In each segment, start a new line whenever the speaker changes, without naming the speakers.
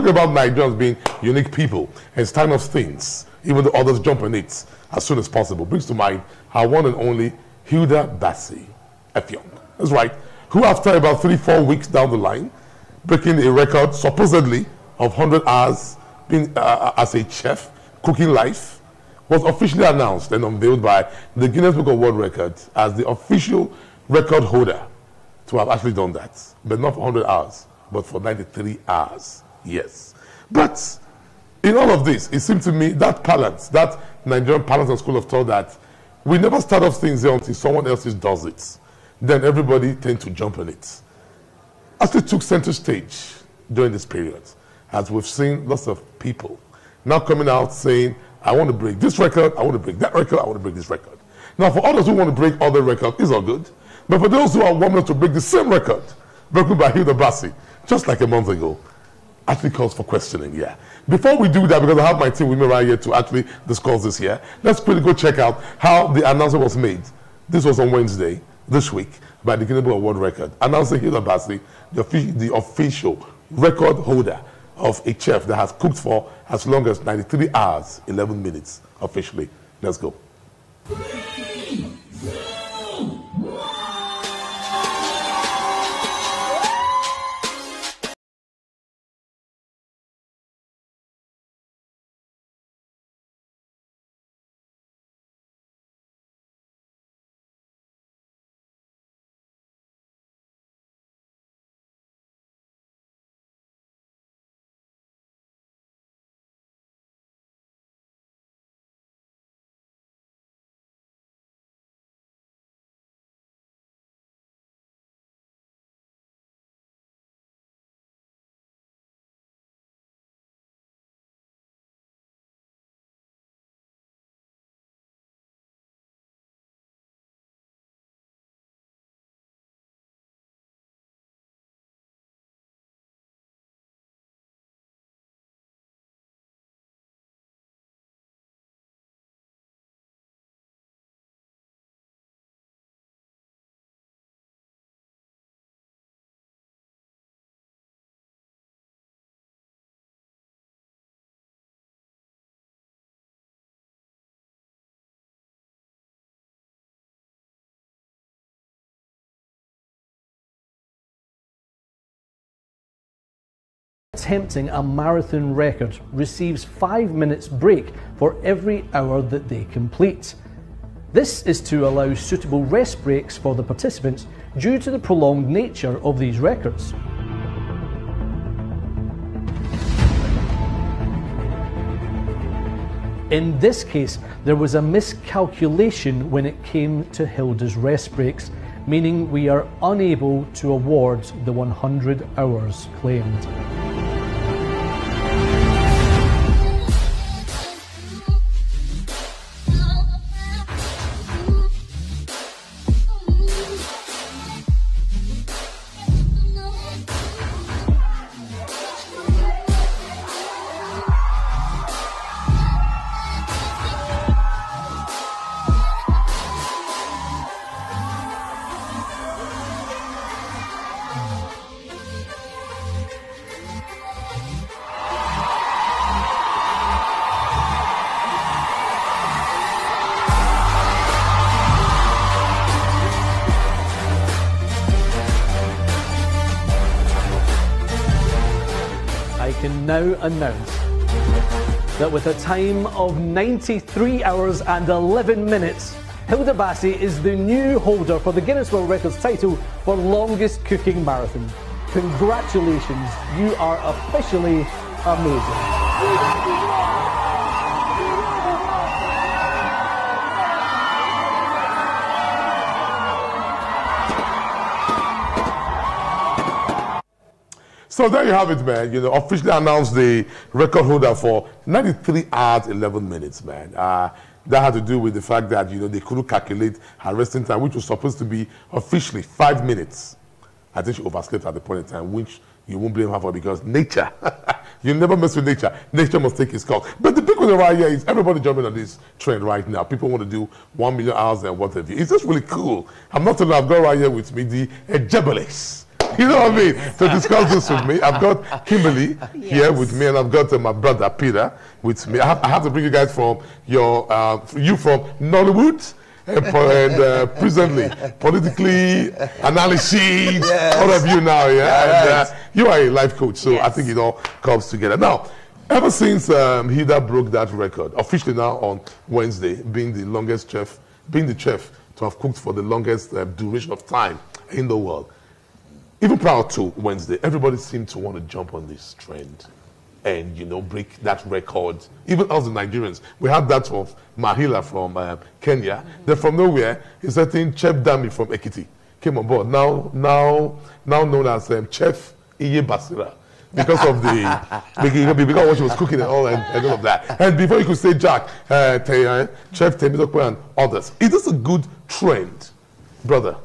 talking about Nigerians being unique people and stand of things, even though others jump on it as soon as possible, brings to mind our one and only Hilda Baci, F-Young. That's right. Who, after about 3-4 weeks down the line, breaking a record supposedly of 100 hours being as a chef, cooking life, was officially announced and unveiled by the Guinness Book of World Records as the official record holder to have actually done that. But not for 100 hours, but for 93 hours. Yes. But in all of this, it seemed to me that balance, that Nigerian balance and school of thought that we never start off things there until someone else does it. Then everybody tends to jump on it. Actually took center stage during this period, as we've seen lots of people now coming out saying, I want to break this record, I want to break that record, I want to break this record. Now, for others who want to break other records, it's all good. But for those who are wanting to break the same record, broken by Hilda Baci, just like a month ago, actually calls for questioning, yeah. Before we do that, because I have my team with me right here to actually discuss this here, let's quickly go check out how the announcement was made. This was on Wednesday, this week, by the Guinness Book of World Record, announcing Hilda Baci, the official record holder of a chef that has cooked for as long as 93 hours, 11 minutes, officially. Let's go.
Attempting a marathon record receives 5 minutes break for every hour that they complete. This is to allow suitable rest breaks for the participants due to the prolonged nature of these records. In this case, there was a miscalculation when it came to Hilda's rest breaks, meaning we are unable to award the 100 hours claimed. I can now announce that with a time of 93 hours and 11 minutes, Hilda Baci is the new holder for the Guinness World Records title for longest cooking marathon. Congratulations, you are officially amazing.
So there you have it, man. You know, officially announced the record holder for 93 hours, 11 minutes, man. That had to do with the fact that, you know, they couldn't calculate her resting time, which was supposed to be officially 5 minutes. I think she overslept at the point in time, which you won't blame her for, because nature, you never mess with nature. Nature must take its course. But the big one right here is everybody jumping on this trend right now. People want to do 1 million hours and what have you. It's just really cool. I'm not alone. I've got right here with me the Jebelis. You know what I mean? To discuss this with me, I've got Kimberly here with me, and I've got my brother Peter with me. I have to bring you guys from your, you from Nollywood. And presently, politically, analysis, all of you now, and you are a life coach, so I think it all comes together. Now, ever since Hilda broke that record, officially now on Wednesday, being the longest chef, being the chef to have cooked for the longest duration of time in the world, even prior to Wednesday, everybody seemed to want to jump on this trend and, you know, break that record. Even us, the Nigerians, we had that of Mahila from Kenya. Then from nowhere, a certain Chef Dami from Ekiti came on board. Now known as Chef Iye Basira, because of the because what she was cooking and all and all of that. And before you could say Jack, Chef Temitope and others, is this a good trend, brother?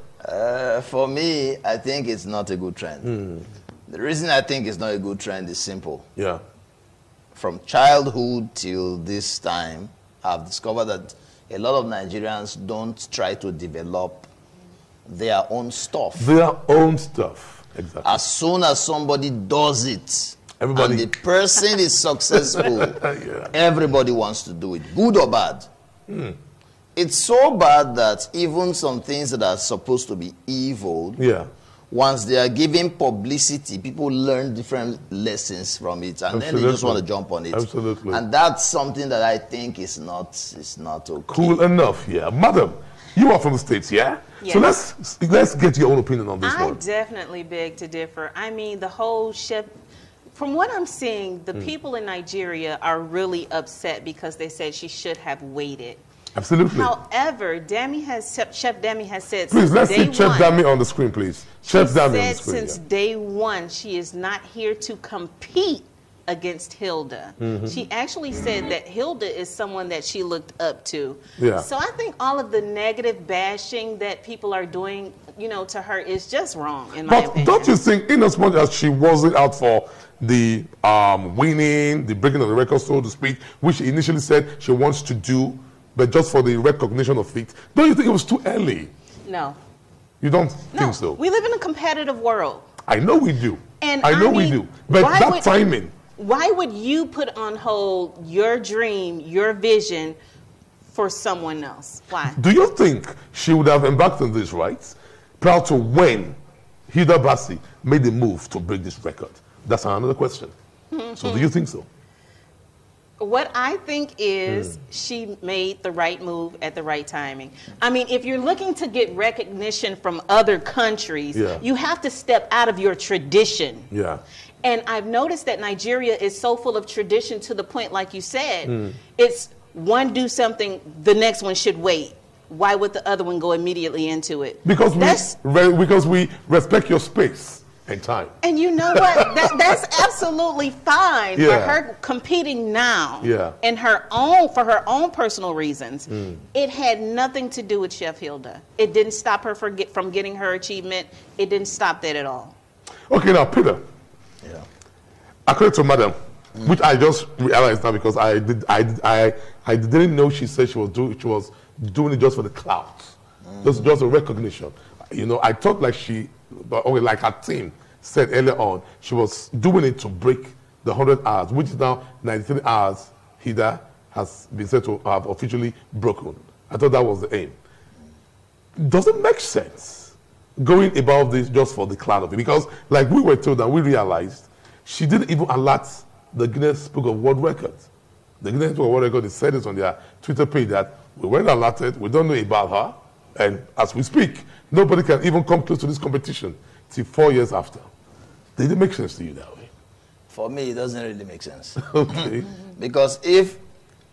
For me, I think it's not a good trend. The reason I think it's not a good trend is simple.
Yeah.
From childhood till this time, I've discovered that a lot of Nigerians don't try to develop their own stuff.
Their own stuff, exactly.
As soon as somebody does it, and the person is successful, everybody wants to do it, good or bad. It's so bad that even some things that are supposed to be evil, once they are given publicity, people learn different lessons from it, and then they just want to jump on it.
Absolutely.
And that's something that I think is not okay.
Cool enough, Madam, you are from the States, yeah?
Yes.
So let's get your own opinion on this one.
I definitely beg to differ. I mean, the whole chef, from what I'm seeing, the people in Nigeria are really upset because they said she should have waited.
Absolutely.
However, Chef Dami has said
please,
since
let's
day
see Chef
one,
Dami on the screen, please. Chef Dami on the
said
screen.
Since day one, she is not here to compete against Hilda. She actually said that Hilda is someone that she looked up to. So I think all of the negative bashing that people are doing, you know, to her is just wrong, in my opinion.
But don't you think, in as much as she wasn't out for the winning, the breaking of the record, so to speak, which she initially said she wants to do, but just for the recognition of it, don't you think it was too early?
No.
You don't think so?
We live in a competitive world.
I know we do.
And
I know we do. But that timing.
Why would you put on hold your dream, your vision for someone else? Why?
Do you think she would have embarked on this, right, prior to when Hilda Baci made the move to break this record? That's another question. So do you think so?
What I think is she made the right move at the right timing. I mean, if you're looking to get recognition from other countries, you have to step out of your tradition. And I've noticed that Nigeria is so full of tradition to the point, like you said, it's one do something, the next one should wait. Why would the other one go immediately into it?
Because we respect your space and time.
And you know what? That's absolutely fine for her competing now. And for her own personal reasons. It had nothing to do with Chef Hilda. It didn't stop her from getting her achievement. It didn't stop that at all.
Okay, now Peter. According to Madam, which I just realized now because I didn't know she said she was doing it just for the clout, just a recognition. You know, I thought like like her team said earlier on, she was doing it to break the 100 hours, which is now 93 hours. Hilda has been said to have officially broken. I thought that was the aim. Does it make sense going about this just for the clout of it? Because like we were told and we realized, she didn't even alert the Guinness Book of World Records. The Guinness Book of World Records said this on their Twitter page that we weren't alerted, we don't know about her, and as we speak, nobody can even come close to this competition till 4 years after. Did it make sense to you that way?
For me, it doesn't really make sense.
Okay.
Because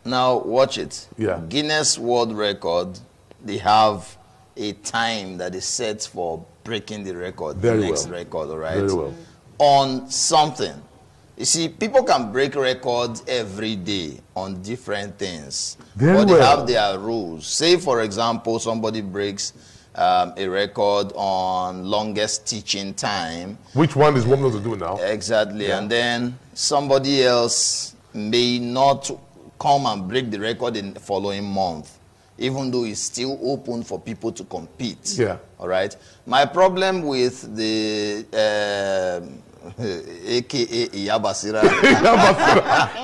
now watch it. Guinness World Record, they have a time that is set for breaking the record, the next record, all right?
Very well.
On something. You see, people can break records every day on different things. But they have their rules. Say, for example, somebody breaks a record on longest teaching time.
Which one is one to do now?
Exactly. And then somebody else may not come and break the record in the following month. even though it's still open for people to compete.
Yeah.
All right. My problem with the AKA Iyabasira.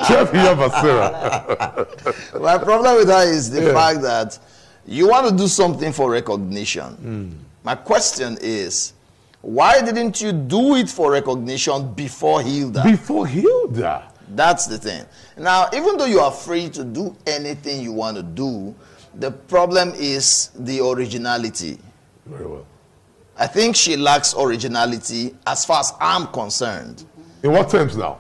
Chef Iyabasira.
My problem with that is the fact that you want to do something for recognition. My question is, why didn't you do it for recognition before Hilda?
Before Hilda?
That's the thing. Now, even though you are free to do anything you want to do, the problem is the originality.
Very well.
I think she lacks originality as far as I'm concerned.
In what terms now?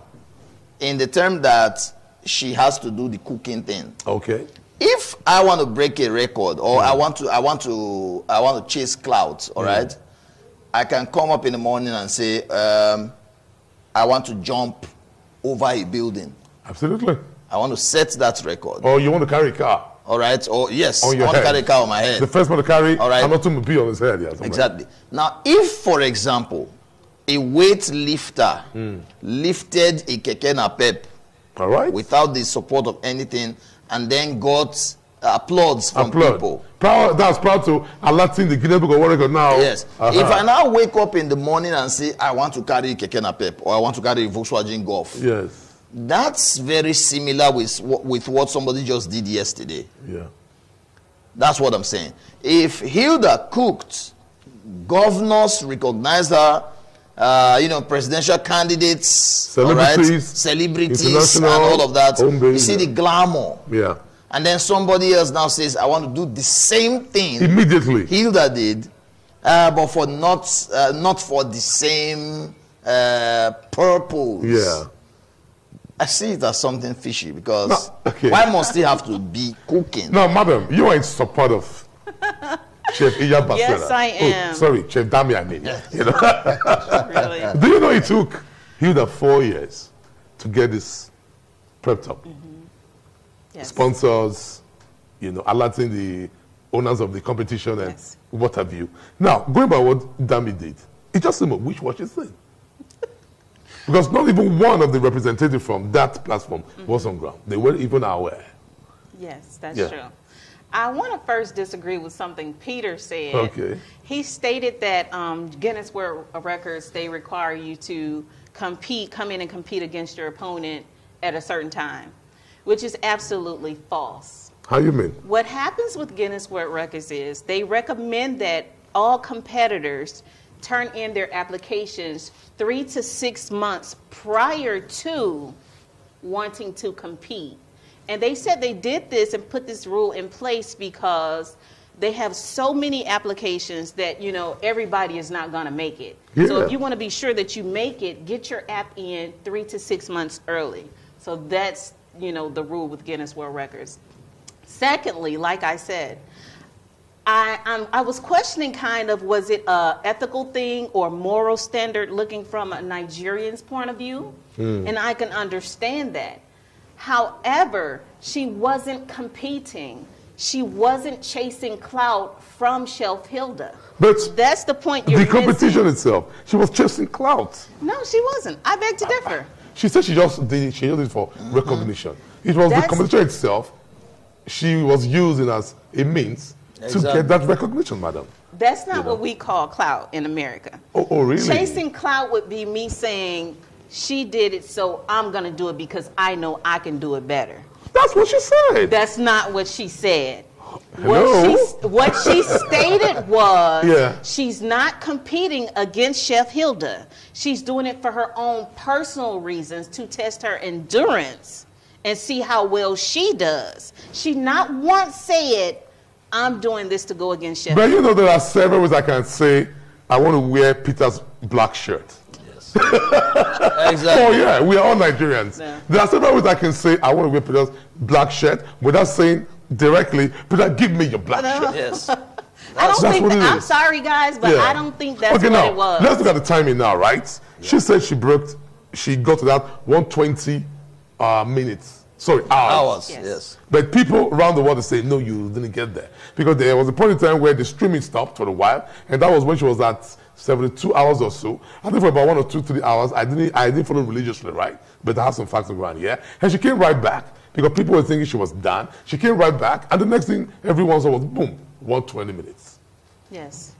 In the term that she has to do the cooking thing.
Okay.
If I want to break a record, or I want to chase clouds, all right, I can come up in the morning and say, I want to jump over a building.
Absolutely.
I want to set that record.
Or you want to carry a car.
All right. Or yes,
on your
I want
head.
to carry a car on my head.
The first one to carry,
all right,
an automobile on his head. Yeah,
exactly. Now, if, for example, a weightlifter lifted a keke napep,
all right,
without the support of anything, and then got applause from people.
That's proud to alerting the Guinness Book of World Record now.
Yes. If I now wake up in the morning and say, I want to carry a keke napep, or I want to carry a Volkswagen Golf.
Yes.
That's very similar with what somebody just did yesterday.
Yeah.
That's what I'm saying. If Hilda cooked, governors recognized her, presidential candidates, celebrities, and all of that. You see the glamour.
Yeah.
And then somebody else now says, I want to do the same thing
immediately
Hilda did, but for not for the same purpose.
Yeah.
I see it as something fishy, because why must he have to be cooking?
No, madam, you are in support of Chef Iyabasira.
Yes, I am.
Oh, sorry, Chef Dami, I mean.
Yes.
You know?
Really?
Do you know it took Hilda 4 years to get this prepped up?
Yes.
Sponsors, alerting the owners of the competition and what have you. Now, going by what Dami did, it just seemed which was his thing. Because not even one of the representatives from that platform was on ground. They weren't even aware.
Yes, that's true. I want to first disagree with something Peter said.
Okay.
He stated that Guinness World Records, they require you to come in and compete against your opponent at a certain time, which is absolutely false.
How you mean?
What happens with Guinness World Records is they recommend that all competitors turn in their applications 3 to 6 months prior to wanting to compete. And they said they did this and put this rule in place because they have so many applications that, everybody is not going to make it.
Yeah.
So if you want to be sure that you make it, get your app in 3 to 6 months early. So that's, the rule with Guinness World Records. Secondly, like I said, I was questioning was it an ethical thing or moral standard looking from a Nigerian's point of view? And I can understand that. However, she wasn't competing. She wasn't chasing clout from Chef Hilda.
But
that's the point you're missing.
The competition itself, she was chasing clout.
No, she wasn't. I beg to differ.
She said she just did it for recognition. It was the competition itself she was using as a means to get that recognition, madam.
That's not what we call clout in America.
Oh, really?
Chasing clout would be me saying, she did it, so I'm going to do it because I know I can do it better.
That's what she said.
That's not what she said.
Hello?
What she stated was
she's
not competing against Chef Hilda. She's doing it for her own personal reasons to test her endurance and see how well she does. She not once said, I'm doing this to go against Chef
Hilda.
But
there are several ways I can say, I want to wear Peter's black shirt.
Yes. Exactly.
Oh, yeah, we are all Nigerians. Yeah. There are several ways I can say, I want to wear Peter's black shirt without saying directly, Peter, give me your black shirt.
Yes.
I'm sorry, guys, but I don't think that's what it was.
Let's look at the timing now, right? Yeah. She said she got to that 120 minutes. Sorry, hours.
Yes.
But people around the world are saying, no, you didn't get there. Because there was a point in time where the streaming stopped for a while, and that was when she was at 72 hours or so. I think for about 1 or 2, 3 hours, I didn't follow religiously, right? But I have some facts on ground, yeah? And she came right back. because people were thinking she was done. She came right back, and the next thing everyone saw was boom, 120 minutes.
Yes.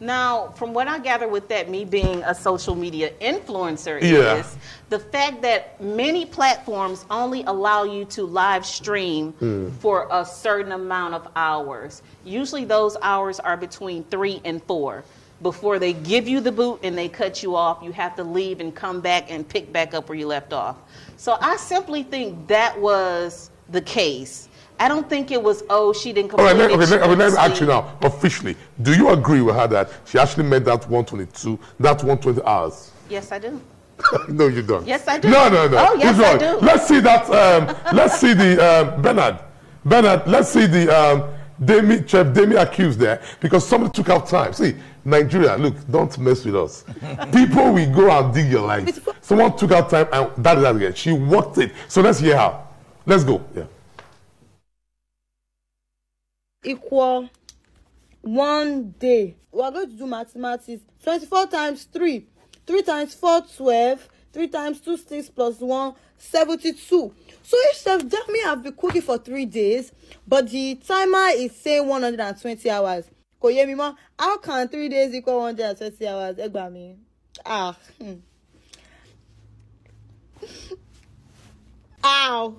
Now, from what I gather with that, me being a social media influencer, is the fact that many platforms only allow you to live stream for a certain amount of hours. Usually those hours are between 3 and 4. Before they give you the boot and they cut you off, you have to leave and come back and pick back up where you left off. So I simply think that was the case. I don't think it was, oh, she didn't complete it.
Let me ask you now, officially, do you agree with her that she actually made that 122, that 120 hours?
Yes, I do.
No, you don't.
Yes, I do.
No.
Oh, yes, I do.
Let's see that, let's see the, Bernard, let's see the Chef Demi accused there, because somebody took out time. See, Nigeria, look, don't mess with us. People will go and dig your life. Someone took out time, and that is that again. She worked it. So let's hear her. Let's go. Yeah.
Equal 1 day. We are going to do mathematics. 24 times 3. 3 times 4, 12. 3 times 2, 6 plus 1, 72. So if Chef Demi have been cooking for 3 days, but the timer is saying 120 hours. How can 3 days equal 120 hours? Ow.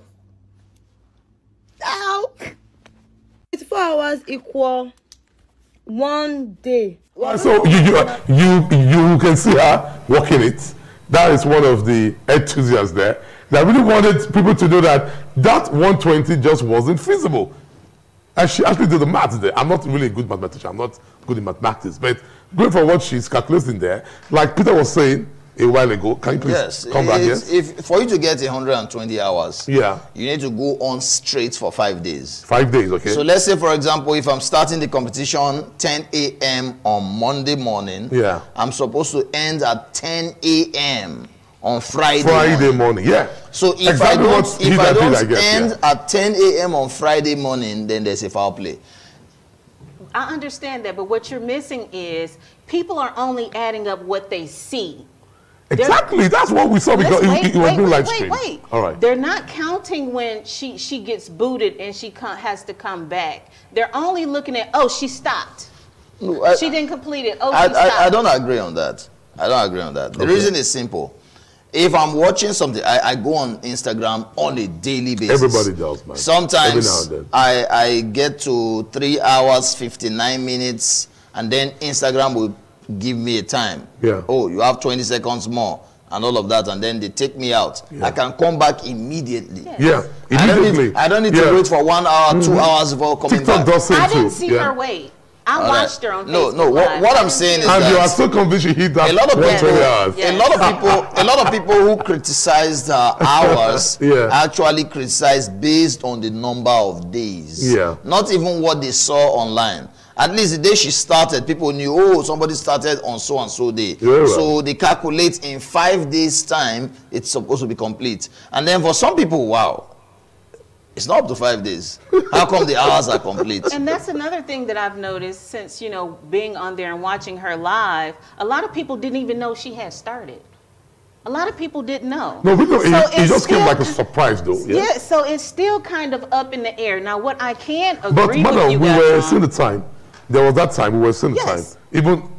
24 hours equal 1 day.
So you can see her working it. That is one of the enthusiasts there that really wanted people to know that 120 just wasn't feasible. And she actually did the maths there. I'm not really a good mathematician. I'm not good in mathematics. But going for what she's calculating there, like Peter was saying a while ago, can you please come back here?
If for you to get 120 hours, you need to go on straight for 5 days.
5 days, okay.
So let's say, for example, if I'm starting the competition 10 a.m. on Monday morning, I'm supposed to end at 10 a.m. on Friday
morning.
So if I don't end at 10 a.m. on Friday morning, then there's a foul play.
I understand that, but what you're missing is people are only adding up what they see.
Exactly, that's what we saw because it was no live stream.
Wait.
All right.
They're not counting when she gets booted and she has to come back. They're only looking at, oh, she stopped. No, she didn't complete it. Oh, she stopped.
I don't agree on that. The reason is simple. If I'm watching something, I go on Instagram on a daily basis.
Everybody does, man.
Sometimes I get to 3 hours, 59 minutes, and then Instagram will give me a time. Oh, you have 20 seconds more and all of that, and then they take me out. I can come back immediately.
Immediately.
I don't need to wait for 1 hour, 2 hours before coming back.
I didn't see her wait. I watched her on Facebook.
No. What I'm saying is
that you are so convinced she hit that.
A lot of people who criticized her hours actually criticized based on the number of days. Not even what they saw online. At least the day she started, people knew, oh, somebody started on so and so day. So they calculate in 5 days' time, it's supposed to be complete. And then for some people, wow, it's not up to 5 days. How come the hours are complete?
And that's another thing that I've noticed since, being on there and watching her live. A lot of people didn't even know she had started. A lot of people didn't know.
No, it just came like a surprise, though.
Yeah, so it's still kind of up in the air. Now, what I can agree with you
we
guys
were seeing the time. There was that time, we were seeing the time.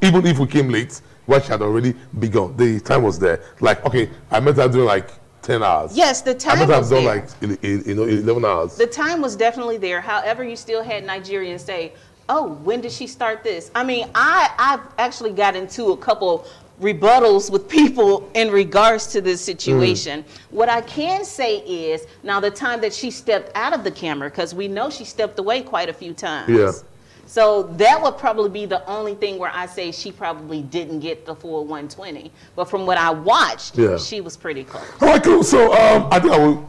Even if we came late, when she had already begun, the time was there. Like, okay, I met her doing like 10 hours.
Yes, the time was there. I met her
done like 11 hours.
The time was definitely there. However, you still had Nigerians say, oh, when did she start this? I mean, I've actually got into a couple rebuttals with people in regards to this situation. What I can say is, now the time that she stepped out of the camera, because we know she stepped away quite a few times. So that would probably be the only thing where I say she probably didn't get the full 120. But from what I watched, she was pretty close.
All right, cool. So I think I will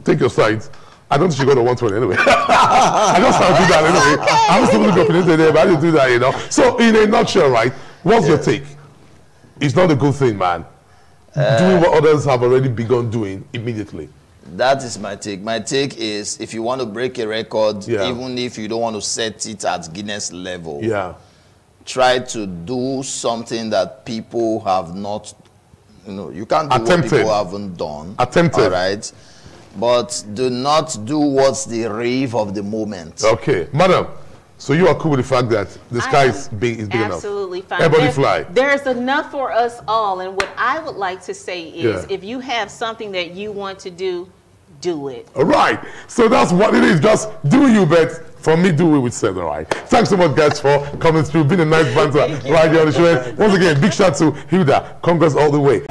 take your sides. I don't think she got a 120 anyway. I just have to do that anyway. I'm supposed to go today, but I didn't do that, So in a nutshell, right, what's your take? It's not a good thing, man. Doing what others have already begun doing immediately.
That is my take. My take is, if you want to break a record, even if you don't want to set it at Guinness level, try to do something that people have not, you can't do what people haven't done. All right? but do not do what's the rave of the moment.
Okay, madam. So you are cool with the fact that the sky is big enough?
Absolutely fine.
Everybody fly.
There's enough for us all. And what I would like to say is, if you have something that you want to do it.
All right. So that's what it is. Just do you, but for me, do it with sense. All right. Thanks so much, guys, for coming through. Been a nice banter right here on the show. Once again, big shout out to Hilda. Congrats all the way.